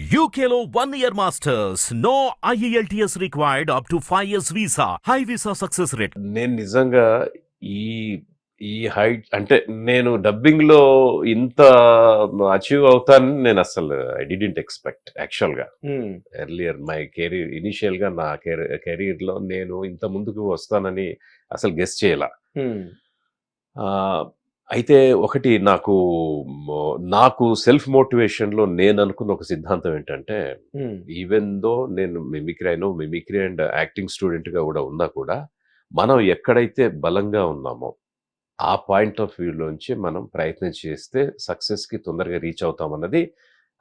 UKLO 1 year masters. No IELTS required up to 5 years visa. High visa success rate. నేను నిజంగా ఈ ఈ height అంటే నేను డబ్బింగ్లో ఇంత అచీవ్ అవుతానని నేను అసలు ఐ డిడెంట్ ఎక్స్పెక్ట్ యాక్చువల్గా ఎర్లియర్ మై కెరీర్ ఇనిషియల్గా నా కెరీర్లో నేను ఇంత ముందుకు వస్తానని అసలు గెస్ చేయాల. అయితే ఒకటి నాకు సెల్ఫ్ మోటివేషన్లో నేను అనుకున్న ఒక సిద్ధాంతం ఏంటంటే, ఈవెన్ దో నేను మిమిక్రీ అండ్ యాక్టింగ్ స్టూడెంట్గా కూడా ఉన్నా కూడా మనం ఎక్కడైతే బలంగా ఉన్నామో ఆ పాయింట్ ఆఫ్ వ్యూలోంచి మనం ప్రయత్నం చేస్తే సక్సెస్కి తొందరగా రీచ్ అవుతామన్నది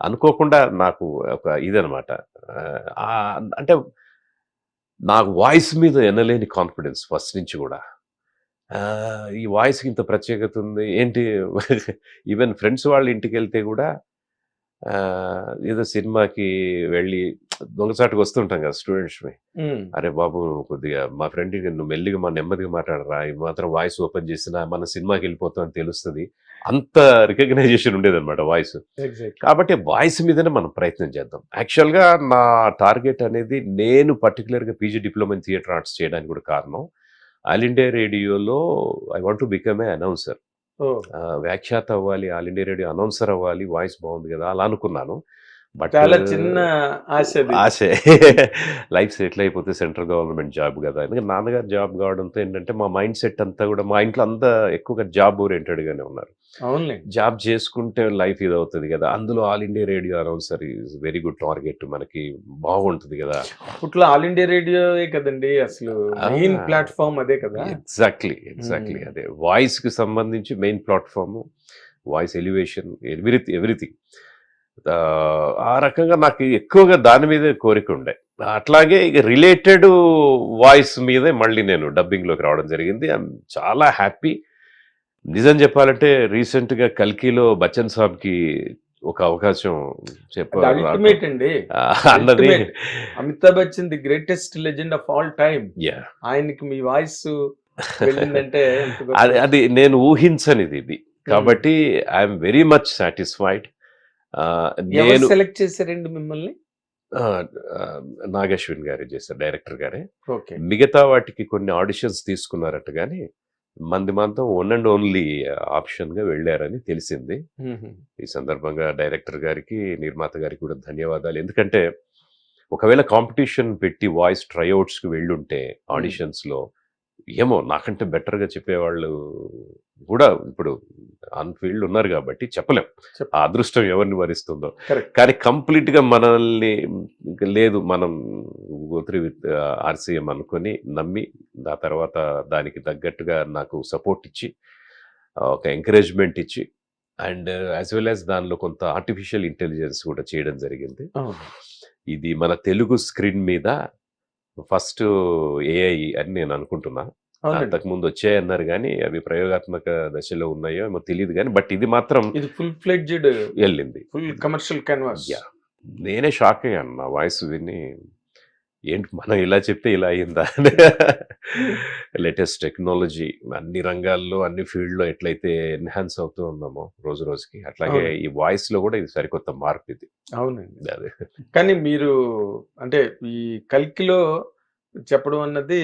అనుకోకుండా నాకు ఒక ఇదనమాట. అంటే నాకు వాయిస్ మీద ఎనలేని కాన్ఫిడెన్స్ ఫస్ట్ నుంచి కూడా. ఈ వాయిస్‌కి ఇంత ప్రత్యేకత ఉంది. ఏంటి ఈవెన్ ఫ్రెండ్స్ వాళ్ళ ఇంటికెళ్తే గూడా ఏదో సినిమాకి వెళ్ళి దొంగచాటుగా వస్తుంటాం కదా స్టూడెంట్స్‌మి. అరే బాబు! కొద్దిగా మా ఫ్రెండ్‌కి నువ్వు మెల్లిగా నెమ్మదిగా మాట్లాడరా! ఈ మాత్రం వాయిస్ ఓపెన్ చేసినా మనం సినిమాకెళ్ళిపోతాం అని తెలుస్తది. అంత రికగ్నైజేషన్ ఉండేదనమాట వాయిస్. కాబట్టి వాయిస్ మీదనే మనం ప్రయత్నం చేద్దాం. యాక్చువల్‌గా నా టార్గెట్ అనేది నేను పర్టిక్యులర్‌గా PG diploma in theatre arts చేయడానికి కూడా కారణం, ఆల్ ఇండియా రేడియోలో I want to become a announcer. వ్యాఖ్యాత అవ్వాలి, ఆల్ ఇండియా రేడియో అనౌన్సర్ అవ్వాలి, వాయిస్ బాగుంది కదా అలా అనుకున్నాను. బట్ చాలా చిన్న ఆశే లైఫ్ సెటిల్ అయిపోతే సెంట్రల్ గవర్నమెంట్ జాబ్ కదా. ఎందుకంటే నాన్నగారు జాబ్ కావడంతో ఏంటంటే మా మైండ్ సెట్ అంతా కూడా మా ఇంట్లో అంతా ఎక్కువగా జాబ్ ఓరియంటెడ్గానే ఉన్నారు. అవునులే, జాబ్ చేసుకుంటే లైఫ్ ఇది అవుతుంది కదా, అందులో all India Radio announcer is very good target, మనకి బాగుంటుంది కదా. అప్పట్లో ఆల్ ఇండియా రేడియో కదండి అసలు మెయిన్ ప్లాట్ఫామ్ అదే కదా. ఎగ్జాక్ట్లీ అదే వాయిస్ కి సంబంధించి main platform, voice elevation, everything. ఆ రకంగా నాకు ఎక్కువగా దాని మీదే కోరిక ఉండే. అట్లాగే ఇక రిలేటెడ్ వాయిస్ మీదే మళ్ళీ నేను డబ్బింగ్లోకి రావడం జరిగింది. ఐఎమ్ చాలా హ్యాపీ. నిజం చెప్పాలంటే రీసెంట్గా కల్కిలో బచ్చన్ సాబ్కి ఒక అవకాశం అల్టిమేట్ అండి అన్నది. Amitabh Bachchan the greatest legend of all time. ఆయనకి మీ వాయిస్ వెళ్ళిందంటే అది నేను ఊహించనిది ఇది. కాబట్టి ఐఎమ్ వెరీ మచ్ సాటిస్ఫైడ్. నేను సెలెక్ట్ చేశారండి మిమ్మల్ని? నాగేశ్వన్ గారే చేశారు, డైరెక్టర్ గారే. ఓకే, మిగతా వాటికి కొన్ని ఆడిషన్స్ తీసుకున్నారట, కానీ మంది మాత్రం వన్ అండ్ ఓన్లీ ఆప్షన్గా వెళ్ళారని తెలిసింది. ఈ సందర్భంగా డైరెక్టర్ గారికి, నిర్మాత గారికి కూడా ధన్యవాదాలు. ఎందుకంటే ఒకవేళ కాంపిటీషన్ పెట్టి వాయిస్ ట్రైఅవుట్స్కి వెళ్ళుంటే ఆడిషన్స్లో ఏమో నాకంటే బెటర్గా చెప్పేవాళ్ళు కూడా ఇప్పుడు ఆన్ ఫీల్డ్ ఉన్నారు కాబట్టి చెప్పలేం ఆ అదృష్టం ఎవరిని వరిస్తుందో. కానీ కంప్లీట్గా మనల్ని లేదు, మనం గోత్రి విత్ ఆర్సీఎం అనుకొని నమ్మి ఆ తర్వాత దానికి తగ్గట్టుగా నాకు సపోర్ట్ ఇచ్చి ఒక ఎంకరేజ్మెంట్ ఇచ్చి అండ్ యాజ్ వెల్ యాజ్ దానిలో కొంత ఆర్టిఫిషియల్ ఇంటెలిజెన్స్ కూడా చేయడం జరిగింది. ఇది మన తెలుగు స్క్రీన్ మీద ఫస్ట్ ఏఐ అని నేను అనుకుంటున్నా. అంతకుముందు వచ్చాయన్నారు కానీ అవి ప్రయోగాత్మక దశలో ఉన్నాయో ఏమో తెలియదు కానీ, బట్ ఇది మాత్రం ఇది ఫుల్ ఫ్లెడ్జ్డ్ వెళ్ళింది, ఫుల్ కమర్షియల్ క్యాన్వాస్. నేనే షాక్ అయ్యాను నా వాయిస్ విని, ఏంటి మనం ఇలా చెప్తే ఇలా అయిందా. లేటెస్ట్ టెక్నాలజీ అన్ని రంగాల్లో అన్ని ఫీల్డ్లో ఎట్లయితే ఎన్హాన్స్ అవుతూ ఉన్నామో రోజు రోజుకి, అట్లాగే ఈ వాయిస్ లో కూడా ఇది సరికొత్త మార్పు ఇది. అవునండి. అదే కానీ మీరు అంటే ఈ కల్కిలో చెప్పడం అన్నది,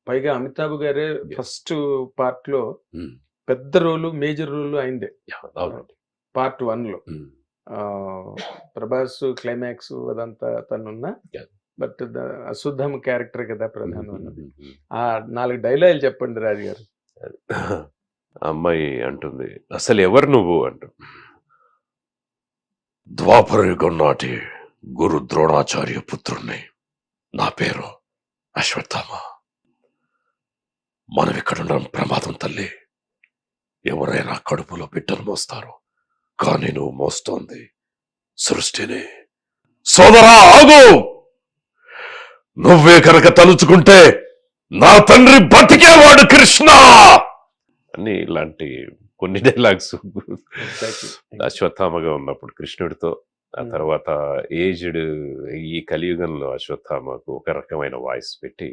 పైగా అమితాబ్ గారే ఫస్ట్ పార్ట్ లో పెద్ద రోలు, మేజర్ రోలు అయిందే పార్ట్ 1 లో. ప్రభాస్ క్లైమాక్స్ అదంతా తనున్నా, బట్ అశుద్ధం క్యారెక్టర్ కదా ప్రధానం అన్నది. ఆ 4 డైలాగులు చెప్పండి రాజు గారు. అమ్మాయి అంటుంది, అసలు ఎవరు నువ్వు అంటూ. ద్వాపర యుగం నాటి గురు ద్రోణాచార్య పుత్రుణ్ణి, నా పేరు అశ్వత్థామ. మనం ఇక్కడ ఉండడం ప్రమాదం తల్లి. ఎవరైనా కడుపులో బిడ్డను మోస్తారు, కానీ నువ్వు మోస్తోంది సృష్టిని. సోదరా ఆగు, నువ్వే కనుక తలుచుకుంటే నా తండ్రి బతికేవాడు కృష్ణ అని ఇలాంటి కొన్ని డైలాగ్స్ అశ్వత్థామగా ఉన్నప్పుడు కృష్ణుడితో. ఆ తర్వాత ఏజ్డ్ ఈ కలియుగంలో అశ్వత్థామకు ఒక రకమైన వాయిస్ పెట్టి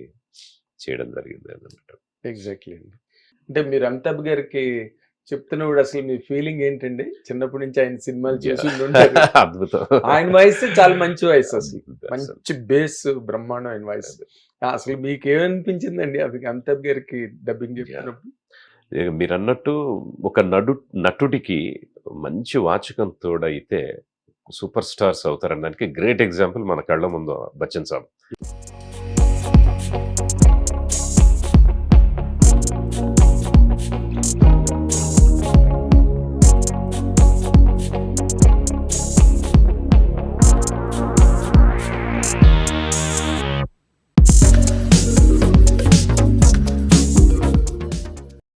చేయడం జరిగింది అన్నమాట. ఎగ్జాక్ట్లీ అండి. అంటే మీరు అమితాబ్ గారికి చెప్తున్నప్పుడు అసలు మీ ఫీలింగ్ ఏంటండి? చిన్నప్పటి నుంచి ఆయన సినిమాలు చూసి ఉంటారు. అద్భుతం. ఆయన వాయిస్ చాలా మంచి వాయిస్ అసలు. అసలు. మంచి బేస్ బ్రహ్మాండం ఆయన వాయిస్. అసలు మీకేమనిపించిందండి అది అమితాబ్ గారికి డబ్బింగ్ చెప్తున్నప్పుడు? మీరన్నట్టు ఒక నటుడికి మంచి వాచకం తోడైతే సూపర్ స్టార్స్ అవుతారనడానికి గ్రేట్ ఎగ్జాంపుల్ మన కళ్ళ ముందు బచ్చన్ సాబ్.